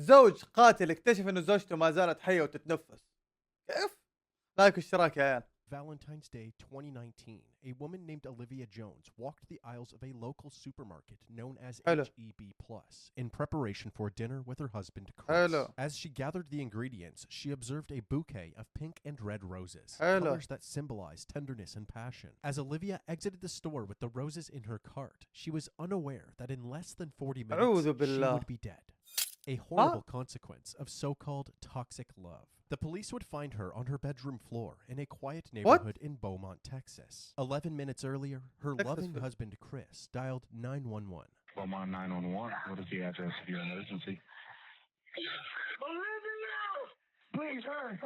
زوج قاتل اكتشف انه زوجته ما زالت حية وتتنفس. كيف؟ لايك واشتراك يا عيال. Valentine's Day 2019, a woman named Olivia Jones walked the aisles of a local supermarket known as HEB Plus in preparation for dinner with her husband Chris. As she gathered the ingredients, she observed a bouquet of pink and red roses, colors that symbolize tenderness and passion. As Olivia exited the store with the roses in her cart, she was unaware that in less than 40 minutes, she would be dead. A horrible consequence of so-called toxic love. The police would find her on her bedroom floor in a quiet neighborhood in Beaumont, Texas. 11 minutes earlier, her loving husband Chris dialed 911. Beaumont 911, what is the address of your emergency? Olivia! Please, hurry.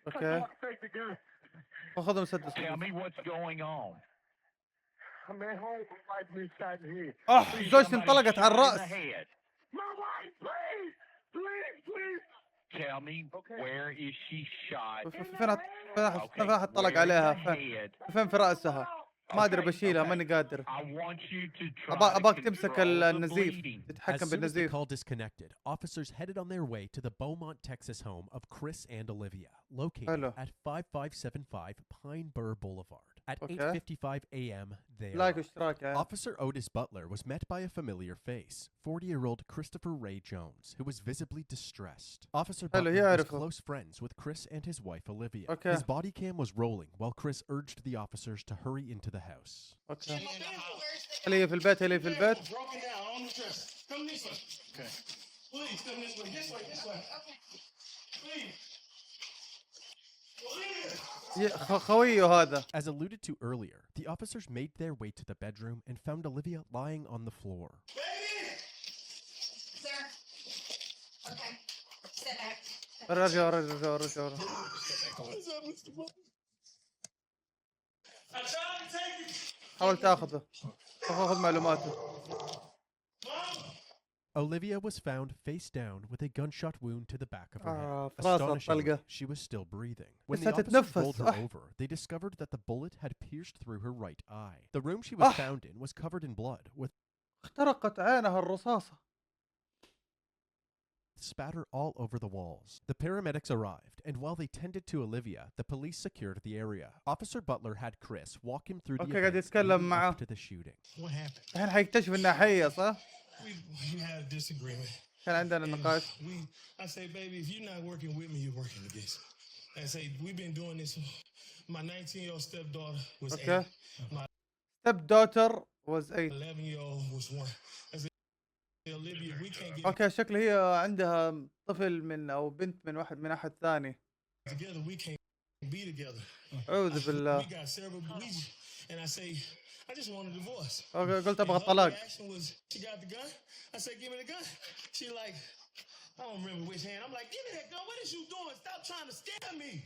Okay. Take the gun. Tell me what's going on. I'm at home with my wife inside the head. زوجتي انطلقت على الرأس. My wife, please. Tell me, where is she shot? فين راح اطلق عليها؟ فين في رأسها؟ ما ادري بشيلها ماني قادر. اباك تمسك النزيف، تتحكم بالنزيف. As soon as the call disconnected, officers headed on their way to the Beaumont, Texas home of Chris and Olivia, located at 5575 Pine Burr Boulevard. At 8:55 a.m. there, لايك واشتراك. Officer Otis Butler was met by a familiar face, 40-year-old Christopher Ray Jones, who was visibly distressed. Officer Butler was close friends with Chris and his wife Olivia. His body cam was rolling while Chris urged the officers to hurry into the house. اللي في البيت. خويه هذا. As alluded to earlier, the officers made their way to the bedroom and found Olivia lying on the floor. Baby! Sir. Okay. Sit back. رجع. حاول تاخذه. خذ معلوماته. Olivia was found face down with a gunshot wound to the back of her head. Astonishingly, she was still breathing. When the officers rolled her over, they discovered that the bullet had pierced through her right eye. The room she was found in was covered in blood, with اخترقت عينها الرصاصة. Spatter all over the walls. The paramedics arrived, and while they tended to Olivia, the police secured the area. Officer Butler had Chris walk him through the events leading up to the shooting. What happened? الحين حيكتشف انها حية صح؟ We had a disagreement. كان عندنا نقاش. I say, baby, if you're not working with me, you're working against me. I say, we've been doing this. My 19-year-old stepdaughter was 8. My stepdaughter was 8. 11-year-old was 1. I said, Olivia, we can't get اوكي شكله هي عندها طفل من او بنت من احد ثاني. together. We can't be together. أعوذ بالله. We got several bleeds, and I say, I just want a divorce. قلت ابغى الطلاق. She got the gun. I said, give me the gun. She like, I don't remember which hand. I'm like, give me that gun. What is you doing? Stop trying to scare me.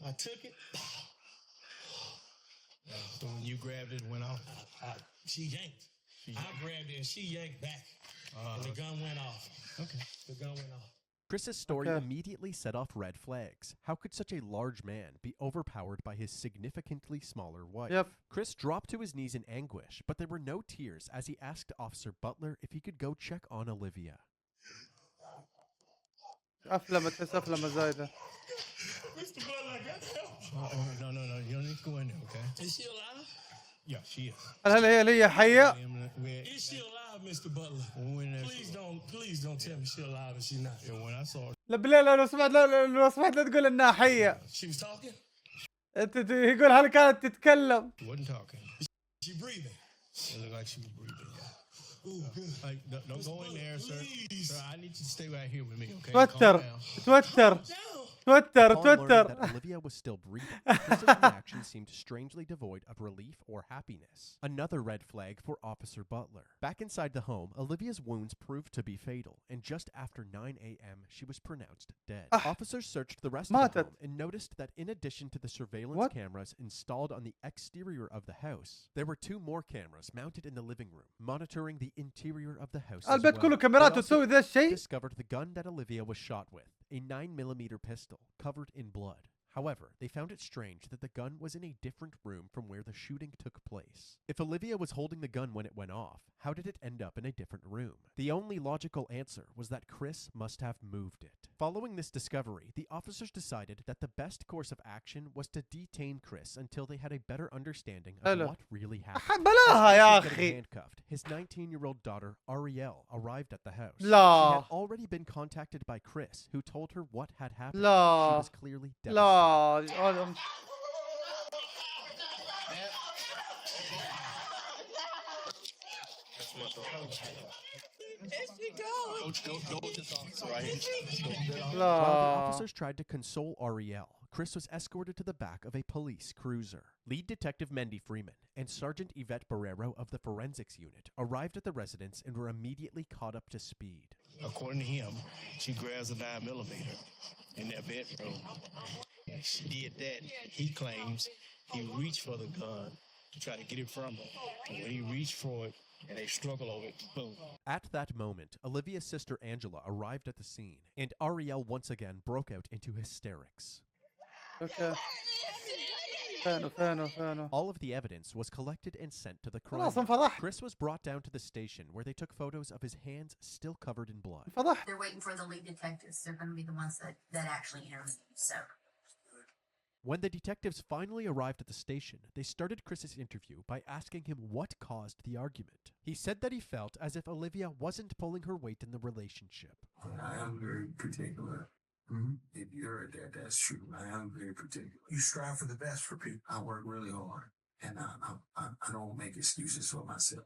I took it. So when you grabbed it, went off. She yanked. I grabbed it and she yanked back. And the gun went off. Okay. The gun went off. Chris's story immediately set off red flags. How could such a large man be overpowered by his significantly smaller wife? Chris dropped to his knees in anguish, but there were no tears as he asked Officer Butler if he could go check on Olivia. أفلم زايدة. Mr. Butler, I got help. No. You don't need to go in there, okay? Is she alive? Yeah, she is. هل هي حية؟ Is she alive, Mr. Butler? Please don't tell me she's alive and she's not. Yeah, when I saw her. لا بالله لو سمحت لا تقول انها حية. She was talking. يقول هل كانت تتكلم؟ She wasn't talking. She breathing. It looked like she was breathing. Yeah. Ooh, good. Like, don't go in there, sir. Sir, I need you to stay right here with me, okay? توتر. That Olivia was still breathing. Chris's reaction seemed strangely devoid of relief or happiness. Another red flag for Officer Butler. Back inside the home, Olivia's wounds proved to be fatal, and just after 9 a.m., she was pronounced dead. Officers searched the rest of the home and noticed that in addition to the surveillance cameras installed on the exterior of the house, there were 2 more cameras mounted in the living room, monitoring the interior of the house as البيت كله well. كاميرات وتسوي ذا الشيء. Discovered the gun that Olivia was shot with, a 9mm pistol covered in blood. However, they found it strange that the gun was in a different room from where the shooting took place. If Olivia was holding the gun when it went off, how did it end up in a different room? The only logical answer was that Chris must have moved it. Following this discovery, the officers decided that the best course of action was to detain Chris until they had a better understanding of what really happened. بلاها يا As Chris was getting أخي. handcuffed, his 19-year-old daughter, Ariel, arrived at the house. لا. She had already been contacted by Chris, who told her what had happened. لا. She was clearly devastated. لا. While the officers tried to console Ariel, Chris was escorted to the back of a police cruiser. Lead Detective Mendy Freeman and Sergeant Yvette Barrero of the Forensics Unit arrived at the residence and were immediately caught up to speed. According to him, she grabs a 9mm in their bedroom. She did that. He claims he reached for the gun to try to get it from her. And when he reached for it, and they struggle over it, boom. At that moment, Olivia's sister Angela arrived at the scene, and Ariel once again broke out into hysterics. Okay. All of the evidence was collected and sent to the crime خلاص lab. انفضحت. Chris was brought down to the station where they took photos of his hands still covered in blood. انفضحت. They're waiting for the lead detectives. They're going to be the ones that actually interview. So When the detectives finally arrived at the station, they started Chris's interview by asking him what caused the argument. He said that he felt as if Olivia wasn't pulling her weight in the relationship. I am very particular. If you heard that, that's true. I am very particular. You strive for the best for people. I work really hard, and I don't make excuses for myself,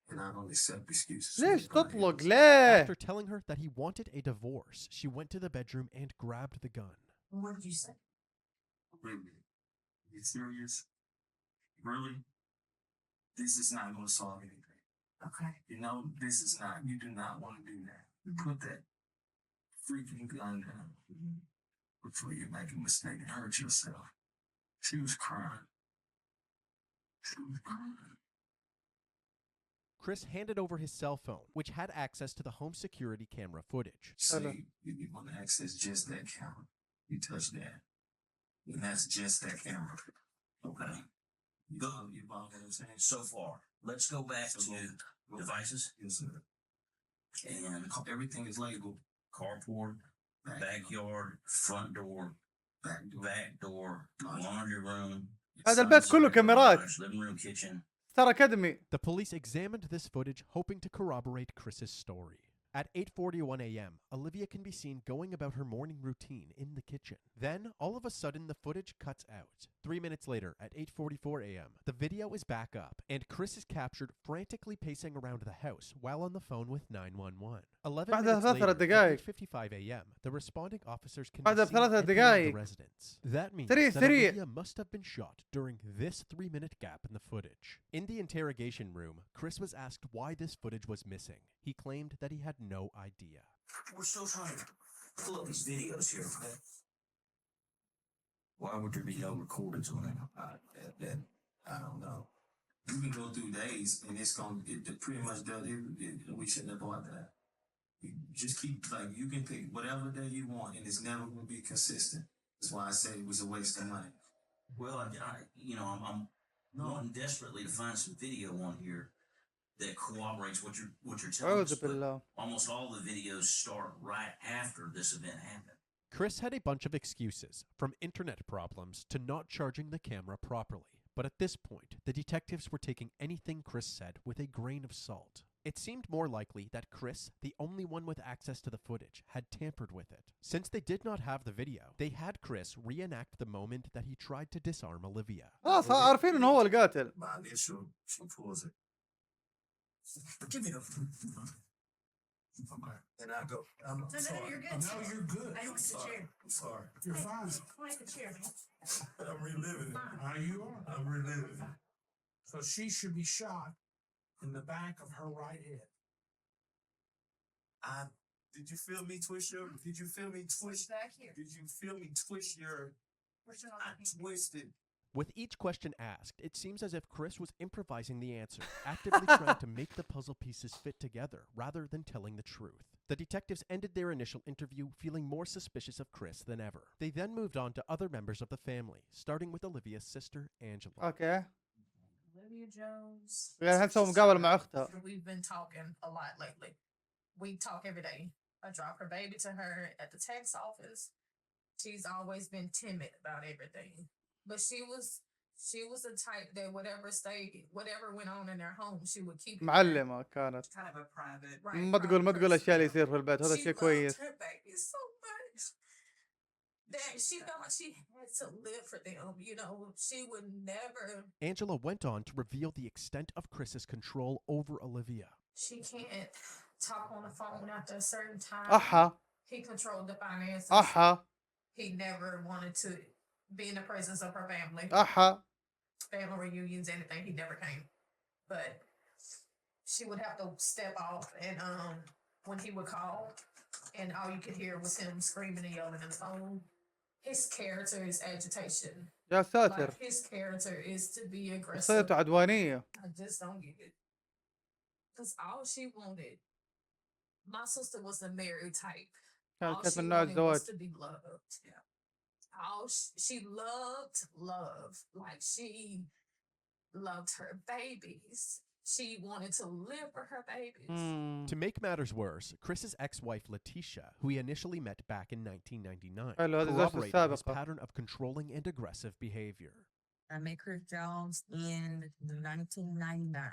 and I don't accept excuses. ليش تطلق ليه؟ After telling her that he wanted a divorce, she went to the bedroom and grabbed the gun. what did you say? Really? You serious? Really? This is not going to solve anything. Okay. You know, this is not. You do not want to do that. Put that freaking gun down before you make a mistake and hurt yourself. She was crying. She was crying. Chris handed over his cell phone, which had access to the home security camera footage. See, you want to access just that camera. You touch that. And that's just that camera. Okay. You go, you follow what I'm saying? So far, let's go back to devices. Yes, sir. And everything is labeled. Carport, backyard, front door, back door, laundry room. هذا البيت كله كاميرات. Living room, kitchen. ستار أكاديمي. The police examined this footage, hoping to corroborate Chris's story. At 8:41 a.m., Olivia can be seen going about her morning routine in the kitchen. Then, all of a sudden, the footage cuts out. 3 minutes later, at 8:44 a.m., the video is back up, and Chris is captured frantically pacing around the house while on the phone with 911. 11 minutes later, at 8:55 a.m., the responding officers can be seen entering the residence. That means that Olivia must have been shot during this 3-minute gap in the footage. In the interrogation room, Chris was asked why this footage was missing. He claimed that he had no idea. We're still trying to pull up these videos here. Why would there be no recordings on them? I don't know. You can go through days, and it pretty much does. We shouldn't have bought that. You just keep, you can pick whatever day you want, and it's never going to be consistent. That's why I say it was a waste of money. Well, I'm wanting desperately to find some video on here that corroborates what you're telling us. But almost all the videos start right after this event happened. Chris had a bunch of excuses, from internet problems to not charging the camera properly. But at this point, the detectives were taking anything Chris said with a grain of salt. It seemed more likely that Chris, the only one with access to the footage, had tampered with it. Since they did not have the video, they had Chris reenact the moment that he tried to disarm Olivia. خلاص عارفين إنه هو القاتل. My initial, she pulls it. Give me the. Okay. And I go. I'm sorry. No, you're good. No, you're good. I don't sit here. I'm sorry. You're fine. Like the chair. I'm reliving it. You are? I'm reliving it. So she should be shot in the back of her right head. Did you feel me twist your? Did you feel me twist? Back here. Did you feel me twist your? I twisted. With each question asked, it seems as if Chris was improvising the answer, actively trying to make the puzzle pieces fit together rather than telling the truth. The detectives ended their initial interview feeling more suspicious of Chris than ever. They then moved on to other members of the family, starting with Olivia's sister, Angela. اوكي. Olivia Jones. يعني هنسوي مقابلة مع اختها. We've been talking a lot lately. We talk every day. I drop her baby to her at the tax office. She's always been timid about everything. But she was the type that whatever went on in their home, she would keep it معلمة كانت. kind of a private. ما تقول الاشياء اللي يصير في البيت، هذا شيء كويس. She loved her baby so much that she felt like she had to live for them. You know, she would never. Angela went on to reveal the extent of Chris's control over Olivia. She can't talk on the phone after a certain time. أحا. He controlled the finances. أحا. He never wanted to be in the presence of her family. أحا. Family reunions, anything, he never came. But she would have to step off, and when he would call, and all you could hear was him screaming and yelling on the phone. His character is agitation. يا ساتر. Like, his character is to be aggressive. شخصيته عدوانية. I just don't get it. Because all she wanted, my sister was a married type. كانت من نوع الزواج. To be loved. Yeah. She loved love. Like, she loved her babies. She wanted to live for her babies. To make matters worse, Chris's ex-wife Letitia, who he initially met back in 1999, corroborated his pattern of controlling and aggressive behavior. I met Chris Jones in 1999.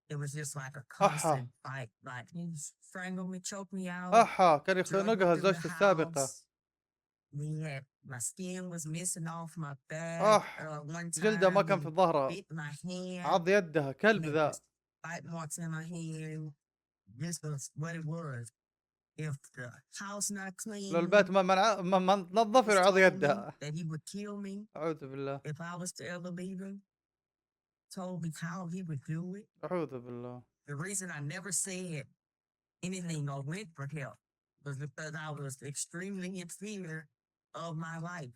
It was just like a constant fight. Like, he strangled me, choked me out. كان يخنقها زوجته السابقة. My skin was missing off my back. One time, جلده ما كان في ظهرها. bit my hand. عض يدها كلب ذا. Bite marks in my hand. This was what it was. If the house not clean, لو البيت ما نظف يعض يدها. that he would kill me. أعوذ بالله. If I was to ever leave him, told me how he would do it. أعوذ بالله. The reason I never said anything or went for help was because I was extremely in fear of my life.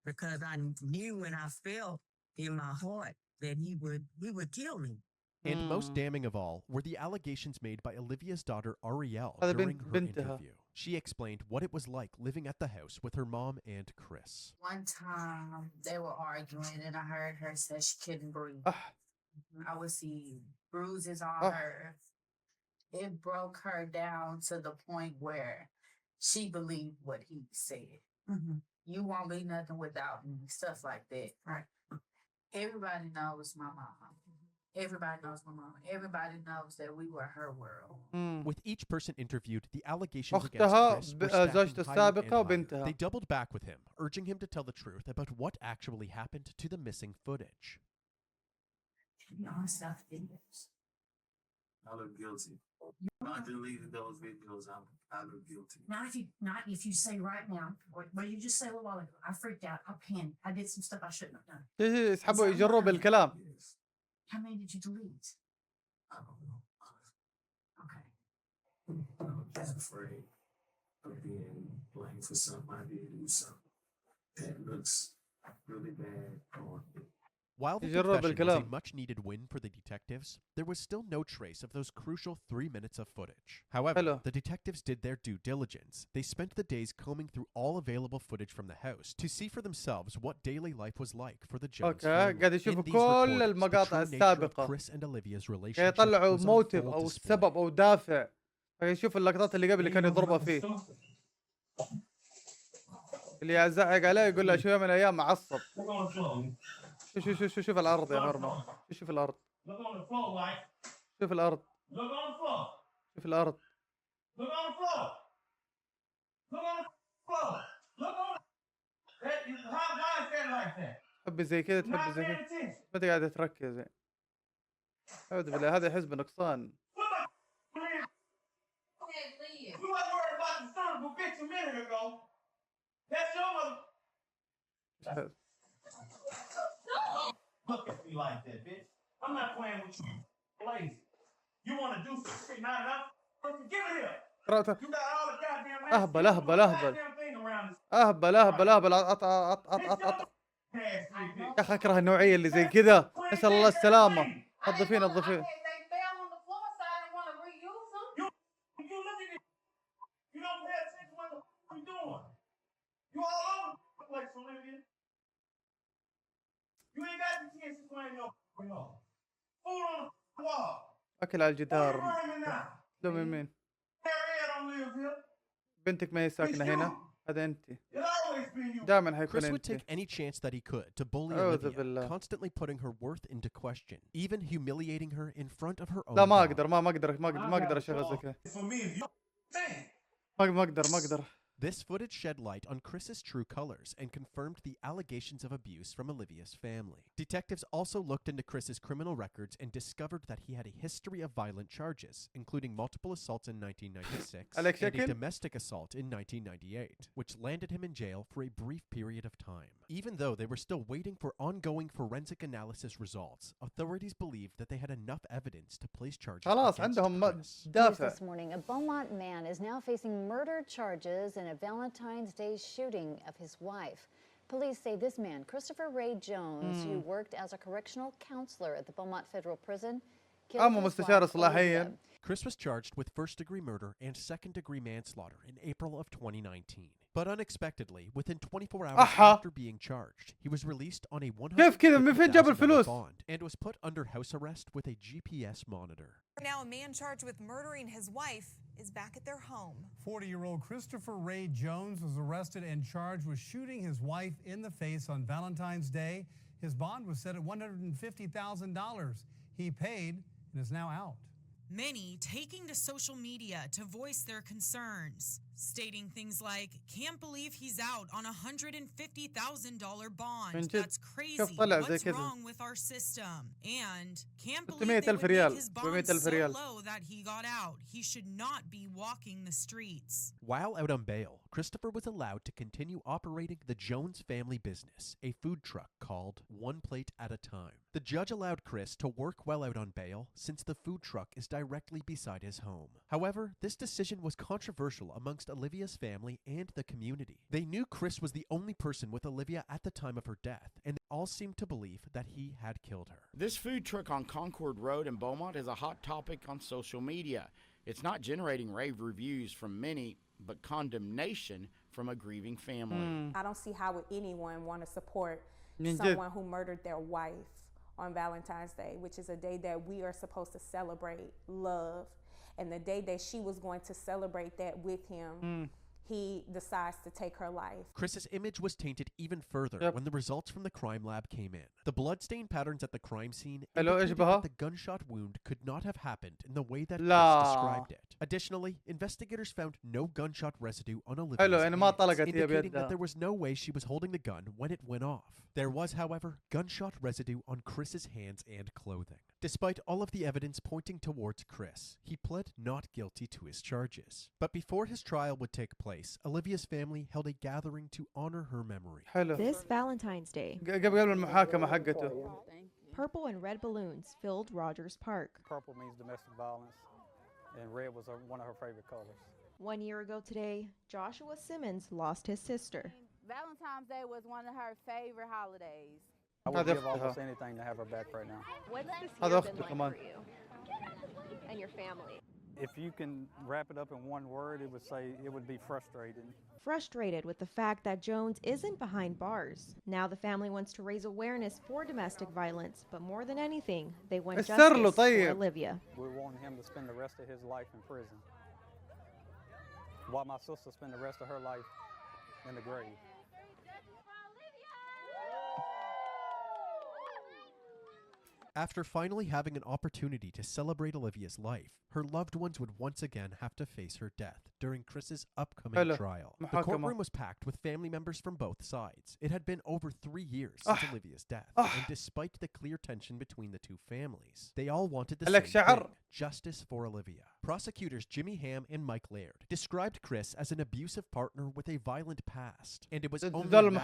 Because I knew and I felt in my heart that he would kill me. And most damning of all were the allegations made by Olivia's daughter Ariel during her interview. She explained what it was like living at the house with her mom and Chris. One time they were arguing and I heard her say she couldn't breathe. I would see bruises on her. It broke her down to the point where she believed what he said. You won't be nothing without me, stuff like that. Right. Everybody knows my mom. Everybody knows my mom. Everybody knows that we were her world. With each person interviewed, the allegations against Chris were زوجته السابقة وبنتها. They doubled back with him, urging him to tell the truth about what actually happened to the missing footage. To be honest, I videos. I look guilty. I deleted those videos. I look guilty. Not if you say right now. What you just say a while ago. I freaked out. I panicked. I did some stuff I shouldn't have done. يسحبوا يجروا بالكلام. How many did you delete? I don't know. Okay. I'm just afraid of being blamed for something I did do something that looks really bad on me. While the confession was a much-needed win for the detectives, there was still no trace of those crucial 3 minutes of footage. However, the detectives did their due diligence. They spent the days combing through all available footage from the house to see for themselves what daily life was like for the Jones family. قاعد يشوفوا كل المقاطع السابقة. Chris and Olivia's relationship يطلعوا was on موتيف full أو display. سبب أو دافع. يشوف اللقطات اللي قبل اللي كان يضربها فيه. اللي يزعق عليه يقول له شوية من الأيام معصب. شوف الأرض يا هرمة. شوف الأرض. شوف الأرض. شوف الأرض. تحب زي كذا تحب زي كذا. ما أنت قاعد تركز يعني. أعوذ بالله هذا يحس بنقصان. Look at me like that, bitch. I'm not playing with you. Friezy. You want to do something not enough? Give it here. You got all the goddamn أهبل أهبل أهبل أهبل أهبل أهبل أط يا أخي أكره النوعية اللي زي كذا. نسأل الله السلامة. نظفين نظفين. don't pay attention what the fuck you doing. You all over the place, Olivia. You ain't got the chance to claim no fucking law. Food on the wall. اكل على الجدار. Where now? لو من مين؟ Harriet don't live here. بنتك ما هي ساكنة هنا. هذا انت. It always been you. دائما حيكون Chris would انت. take any chance that he could to bully أعوذ Olivia, بالله. constantly putting her worth into question, even humiliating her in front of her own لا ما dog. اقدر ما اقدر اشغل زي كذا. For me, if you think. ما اقدر. This footage shed light on Chris's true colors and confirmed the allegations of abuse from Olivia's family. Detectives also looked into Chris's criminal records and discovered that he had a history of violent charges, including multiple assaults in 1996 and a domestic assault in 1998, which landed him in jail for a brief period of time. Even though they were still waiting for ongoing forensic analysis results, authorities believed that they had enough evidence to place charges خلاص against عندهم Chris. دافع. This morning, a Beaumont man is now facing murder charges in a Valentine's Day shooting of his wife. Police say this man, Christopher Ray Jones, who worked as a correctional counselor at the Beaumont Federal Prison, killed his wife, Olivia. Chris was charged with first-degree murder and second-degree manslaughter in April of 2019. But unexpectedly, within 24 hours after being charged, he was released on a $150,000 bond and was put under house arrest with a GPS monitor. Now a man charged with murdering his wife is back at their home. 40-year-old Christopher Ray Jones was arrested and charged with shooting his wife in the face on Valentine's Day. His bond was set at $150,000. He paid and is now out. Many taking to social media to voice their concerns, stating things like, "Can't believe he's out on $150,000 bond. That's crazy. What's wrong with our system?" And "Can't believe they would make his bond so low that he got out. He should not be walking the streets." While out on bail, Christopher was allowed to continue operating the Jones family business, a food truck called One Plate at a Time. The judge allowed Chris to work while out on bail since the food truck is directly beside his home. However, this decision was controversial amongst Olivia's family and the community. They knew Chris was the only person with Olivia at the time of her death, and they all seemed to believe that he had killed her. This food truck on Concord Road in Beaumont is a hot topic on social media. It's not generating rave reviews from many, but condemnation from a grieving family. I don't see how would anyone want to support someone who murdered their wife on Valentine's Day, which is a day that we are supposed to celebrate love. And the day that she was going to celebrate that with him, he decides to take her life. Chris's image was tainted even further when the results from the crime lab came in. The bloodstain patterns at the crime scene indicated that the gunshot wound could not have happened in the way that Chris described it. Additionally, investigators found no gunshot residue on Olivia's hands, indicating that there was no way she was holding the gun when it went off. There was, however, gunshot residue on Chris's hands and clothing. Despite all of the evidence pointing towards Chris, he pled not guilty to his charges. But before his trial would take place, Olivia's family held a gathering to honor her memory. This Valentine's Day, purple and red balloons filled Rogers Park. Purple means domestic violence, and red was one of her favorite colors. 1 year ago today, Joshua Simmons lost his sister. Valentine's Day was one of her favorite holidays. I would give almost anything to have her back right now. What's this year been like for you and your family? If you can wrap it up in one word, it would be frustrating. Frustrated with the fact that Jones isn't behind bars. Now the family wants to raise awareness for domestic violence, but more than anything, they want justice for Olivia. We want him to spend the rest of his life in prison, while my sister spend the rest of her life in the grave. After finally having an opportunity to celebrate Olivia's life, her loved ones would once again have to face her death during Chris's upcoming trial. The courtroom was packed with family members from both sides. It had been over 3 years since Olivia's death, and despite the clear tension between the two families, they all wanted the same thing, justice for Olivia. Prosecutors Jimmy Ham and Mike Laird described Chris as an abusive partner with a violent past, and it was only a matter of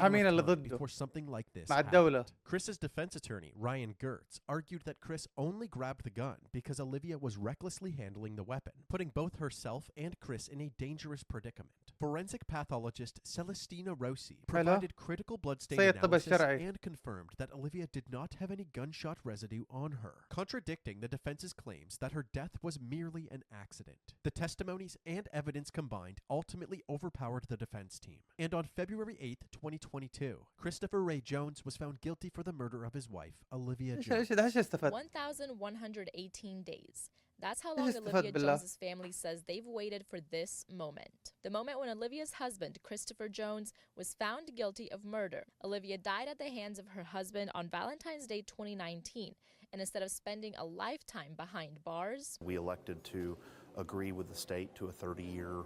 time before something like this happened. Chris's defense attorney, Ryan Gertz, argued that Chris only grabbed the gun because Olivia was recklessly handling the weapon, putting both herself and Chris in a dangerous predicament. Forensic pathologist Celestina Rossi provided critical blood stain analysis and confirmed that Olivia did not have any gunshot residue on her, contradicting the defense's claims that her death was merely an accident. The testimonies and evidence combined ultimately overpowered the defense team, and on February 8, 2022, Christopher Ray Jones was found guilty for the murder of his wife, Olivia Jones. 1,118 days. That's how long Olivia Jones's family says they've waited for this moment. The moment when Olivia's husband, Christopher Jones, was found guilty of murder. Olivia died at the hands of her husband on Valentine's Day 2019, and instead of spending a lifetime behind bars, we elected to agree with the state to a 30-year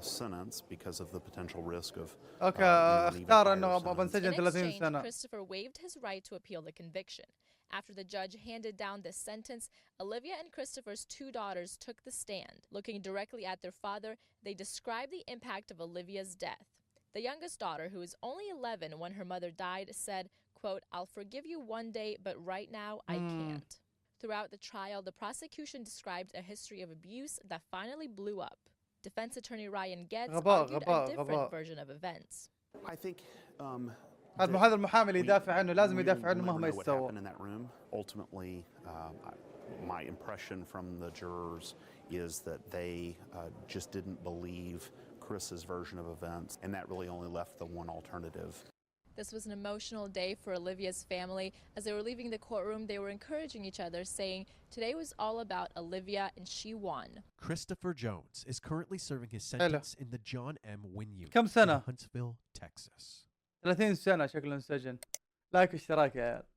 sentence because of the potential risk of اختار انه بنسجن 30 exchange, سنة. Christopher waived his right to appeal the conviction. After the judge handed down this sentence, Olivia and Christopher's two daughters took the stand. Looking directly at their father, they described the impact of Olivia's death. The youngest daughter, who was only 11 when her mother died, said, quote, "I'll forgive you one day, but right now I can't." Throughout the trial, the prosecution described a history of abuse that finally blew up. Defense attorney Ryan Getz argued a different version of events. I think هذا المحامي اللي يدافع عنه لازم يدافع عنه مهما يسوى. Ultimately, my impression from the jurors is that they just didn't believe Chris's version of events, and that really only left the one alternative. This was an emotional day for Olivia's family. As they were leaving the courtroom, they were encouraging each other, saying, "Today was all about Olivia, and she won." Christopher Jones is currently serving his sentence in the John M. Wynne Unit كم سنة؟ in Huntsville, Texas. 30 سنة شكله انسجن. لايك اشتراك يا عيال.